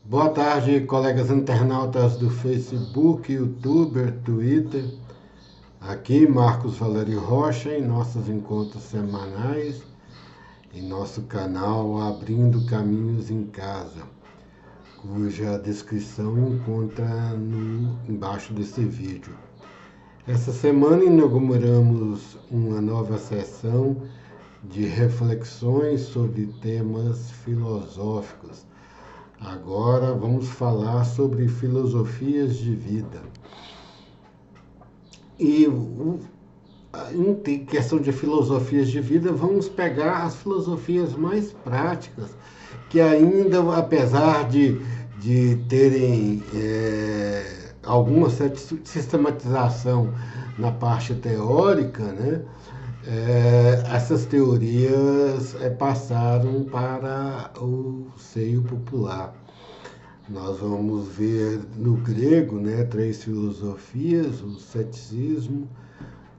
Boa tarde, colegas internautas do Facebook, YouTuber, Twitter. Aqui Marcos Valério Rocha em nossos encontros semanais, em nosso canal Abrindo Caminhos em Casa, cuja descrição encontra embaixo desse vídeo. Essa semana inauguramos uma nova sessão de reflexões sobre temas filosóficos. Agora vamos falar sobre filosofias de vida. E em questão de filosofias de vida, vamos pegar as filosofias mais práticas, que ainda, apesar de terem alguma sistematização na parte teórica, né? Essas teorias passaram para o seio popular. Nós vamos ver no grego, né, 3 filosofias: o ceticismo,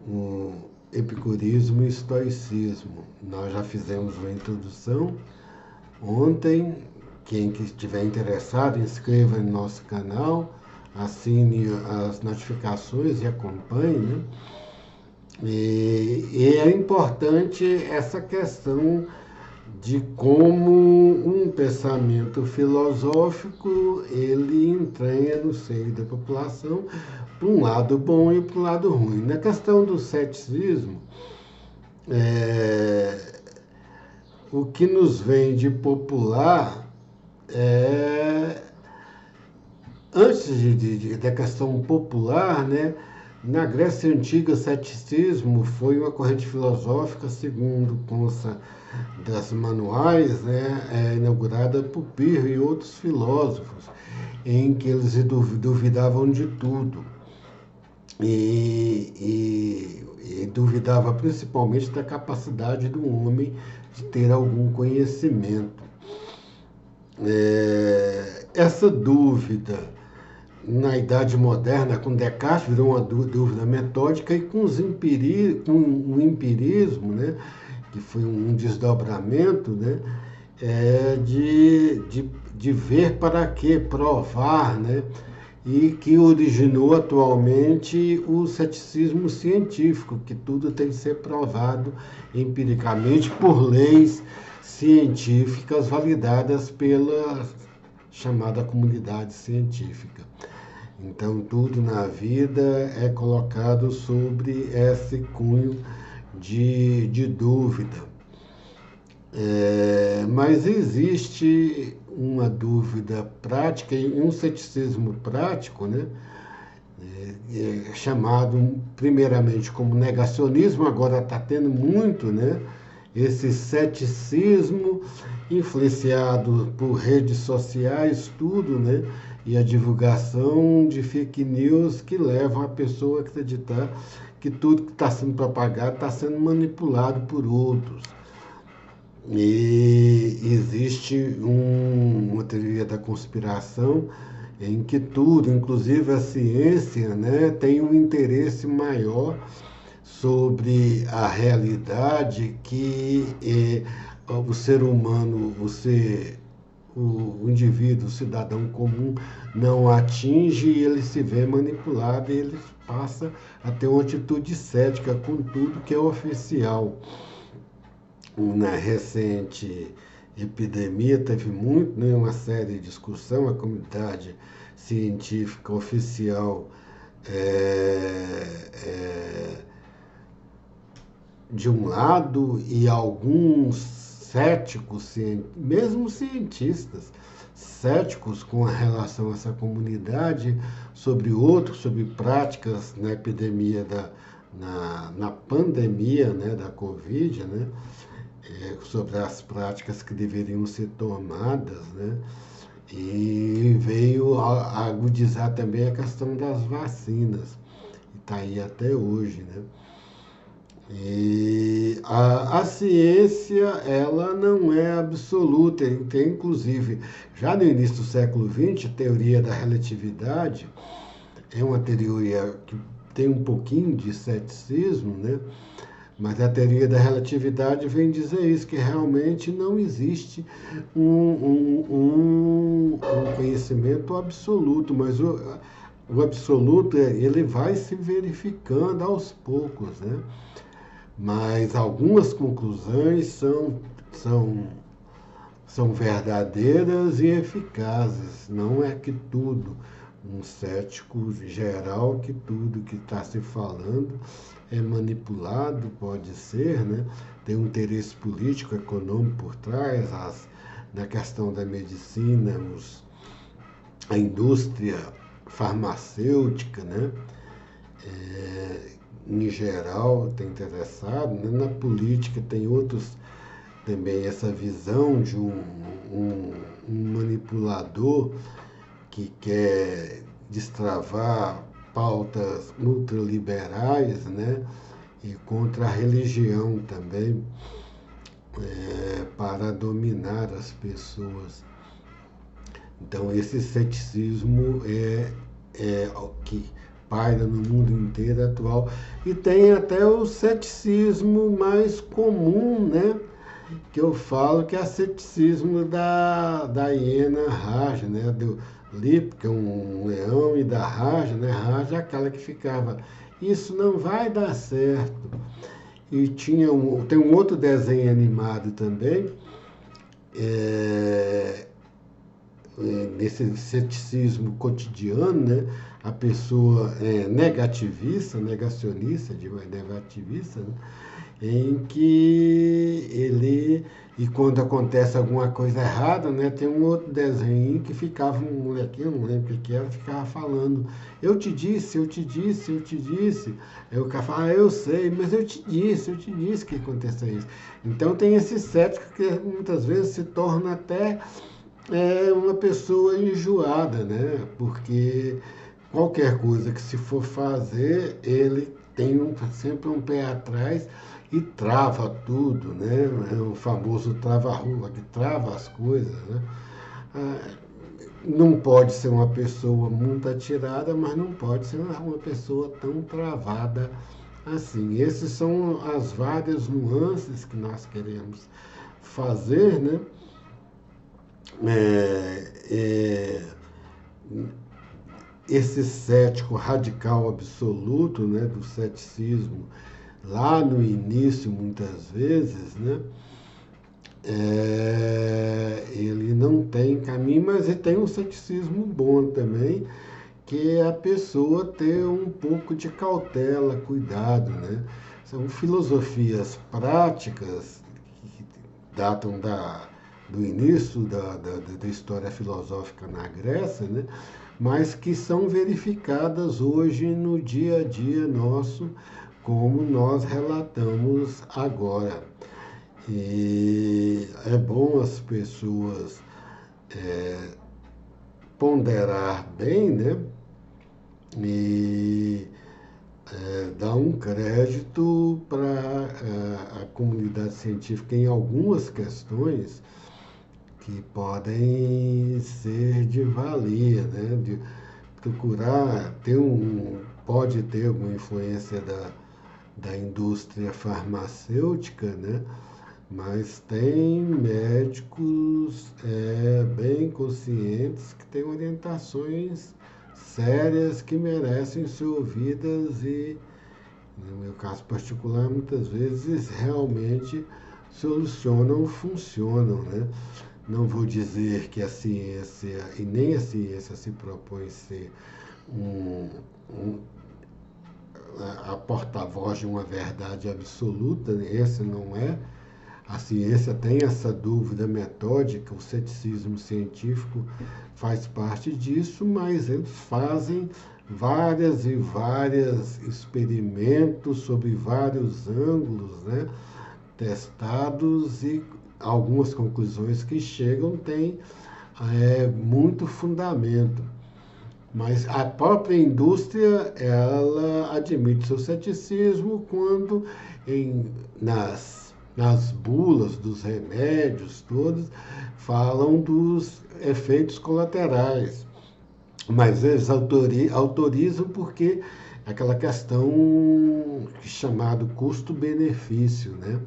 o epicurismo e o estoicismo. Nós já fizemos uma introdução ontem. Quem estiver interessado, inscreva no nosso canal, assine as notificações e acompanhe, né? E é importante essa questão de como um pensamento filosófico ele entranha no seio da população, para um lado bom e para um lado ruim. Na questão do ceticismo, o que nos vem de popular antes da questão popular, né? Na Grécia Antiga, o ceticismo foi uma corrente filosófica, segundo consta das manuais, né, inaugurada por Pirro e outros filósofos, em que eles duvidavam de tudo. E duvidava principalmente da capacidade do homem de ter algum conhecimento. Essa dúvida, na Idade Moderna, com Descartes, virou uma dúvida metódica, e com o empirismo, né, que foi um desdobramento, né, de ver para que provar, né, e que originou atualmente o ceticismo científico, que tudo tem que ser provado empiricamente por leis científicas validadas pela chamada comunidade científica. Então, tudo na vida é colocado sobre esse cunho de dúvida. Mas existe uma dúvida prática e um ceticismo prático, né? Chamado primeiramente como negacionismo, agora está tendo muito, né? Esse ceticismo influenciado por redes sociais, tudo, né? E a divulgação de fake news que levam a pessoa a acreditar que tudo que está sendo propagado está sendo manipulado por outros. E existe uma teoria da conspiração em que tudo, inclusive a ciência, né, tem um interesse maior sobre a realidade que o ser humano, o indivíduo, o cidadão comum não atinge, e ele se vê manipulado, e ele passa a ter uma atitude cética com tudo que é oficial. Na recente epidemia teve muito, né, uma série de discussão, a comunidade científica oficial de um lado, e alguns céticos, mesmo cientistas, céticos com relação a essa comunidade, sobre outros, sobre práticas na epidemia, na pandemia, né, da Covid, né, sobre as práticas que deveriam ser tomadas, né, e veio agudizar também a questão das vacinas, e está aí até hoje, né. E a ciência, ela não é absoluta. Tem, inclusive, já no início do século XX, a teoria da relatividade é uma teoria que tem um pouquinho de ceticismo, né? Mas a teoria da relatividade vem dizer isso, que realmente não existe um conhecimento absoluto, mas o absoluto ele vai se verificando aos poucos, né? Mas algumas conclusões são verdadeiras e eficazes. Não é que tudo, um cético geral, que tudo que está se falando é manipulado, pode ser, né? Tem um interesse político, econômico por trás, na questão da medicina, a indústria farmacêutica, né? Em geral, está interessado, né? Na política tem outros também, essa visão de um manipulador que quer destravar pautas ultraliberais, né? E contra a religião também, para dominar as pessoas. Então, esse ceticismo é o que paira no mundo inteiro atual. E tem até o ceticismo mais comum, né? Que eu falo que é o ceticismo da hiena Raja, né? Do Lipo, que é um leão, e da Raja, né? Raja é aquela que ficava, isso não vai dar certo. E tem um outro desenho animado também, nesse ceticismo cotidiano, né? A pessoa é negativista, negacionista, negativista, né? Em que e quando acontece alguma coisa errada, né? Tem um outro desenho que ficava um molequinho, não lembro o que era, ficava falando, eu te disse, eu te disse, eu te disse. Aí o cara fala, eu sei, mas eu te disse que aconteceu isso. Então tem esse cético que muitas vezes se torna até uma pessoa enjoada, né? Porque qualquer coisa que se for fazer, ele tem sempre um pé atrás e trava tudo, né? É o famoso trava-rua, que trava as coisas, né? Não pode ser uma pessoa muito atirada, mas não pode ser uma pessoa tão travada assim. Essas são as várias nuances que nós queremos fazer, né? Esse cético radical absoluto, né, do ceticismo, lá no início, muitas vezes, né, ele não tem caminho, mas ele tem um ceticismo bom também, que é a pessoa ter um pouco de cautela, cuidado, né? São filosofias práticas que datam do início da história filosófica na Grécia, né? Mas que são verificadas hoje no dia a dia nosso, como nós relatamos agora. E é bom as pessoas ponderar bem, né? E dar um crédito para a comunidade científica em algumas questões que podem ser de valia, né? De procurar pode ter alguma influência da indústria farmacêutica, né? Mas tem médicos bem conscientes que têm orientações sérias que merecem ser ouvidas e, no meu caso particular, muitas vezes realmente funcionam, né? Não vou dizer que a ciência, e nem a ciência se propõe ser a porta-voz de uma verdade absoluta, esse não é. A ciência tem essa dúvida metódica, o ceticismo científico faz parte disso, mas eles fazem várias e várias experimentos sobre vários ângulos, né, testados, e algumas conclusões que chegam têm muito fundamento. Mas a própria indústria, ela admite seu ceticismo quando nas bulas dos remédios todos falam dos efeitos colaterais. Mas eles autorizam porque aquela questão chamada custo-benefício, né?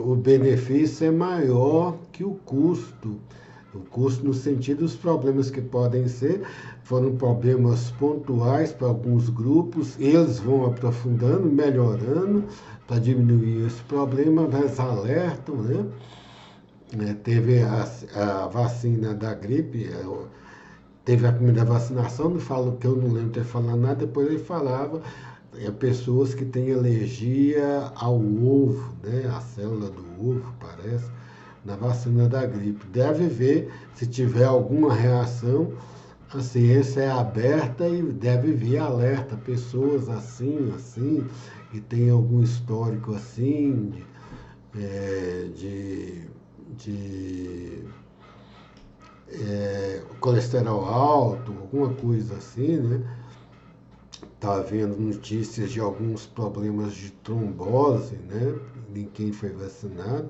O benefício é maior que o custo. O custo no sentido dos problemas que podem ser, foram problemas pontuais para alguns grupos, eles vão aprofundando, melhorando para diminuir esse problema, mas alertam, né? Teve a vacina da gripe, teve a primeira vacinação, não falo que eu não lembro de ter falado nada, depois ele falava, pessoas que têm alergia ao ovo, né? A célula do ovo, parece, na vacina da gripe. Deve ver se tiver alguma reação, a ciência é aberta e deve vir alerta, pessoas assim, assim, que tem algum histórico assim, de colesterol alto, alguma coisa assim, né? Tá havendo notícias de alguns problemas de trombose, né? Em quem foi vacinado.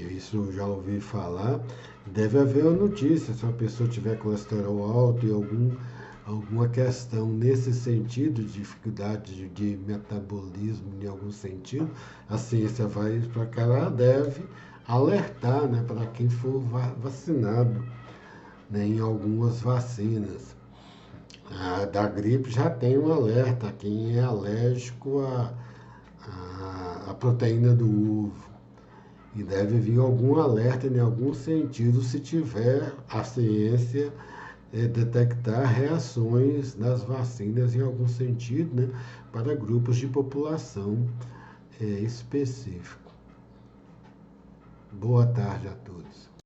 Isso eu já ouvi falar. Deve haver uma notícia, se uma pessoa tiver colesterol alto e alguma questão nesse sentido, dificuldade de metabolismo em algum sentido, a ciência vai para cá, ela deve alertar, né, para quem for vacinado, né, em algumas vacinas. A da gripe já tem um alerta, quem é alérgico à proteína do ovo. E deve vir algum alerta em algum sentido se tiver a ciência detectar reações das vacinas em algum sentido, né, para grupos de população específico. Boa tarde a todos.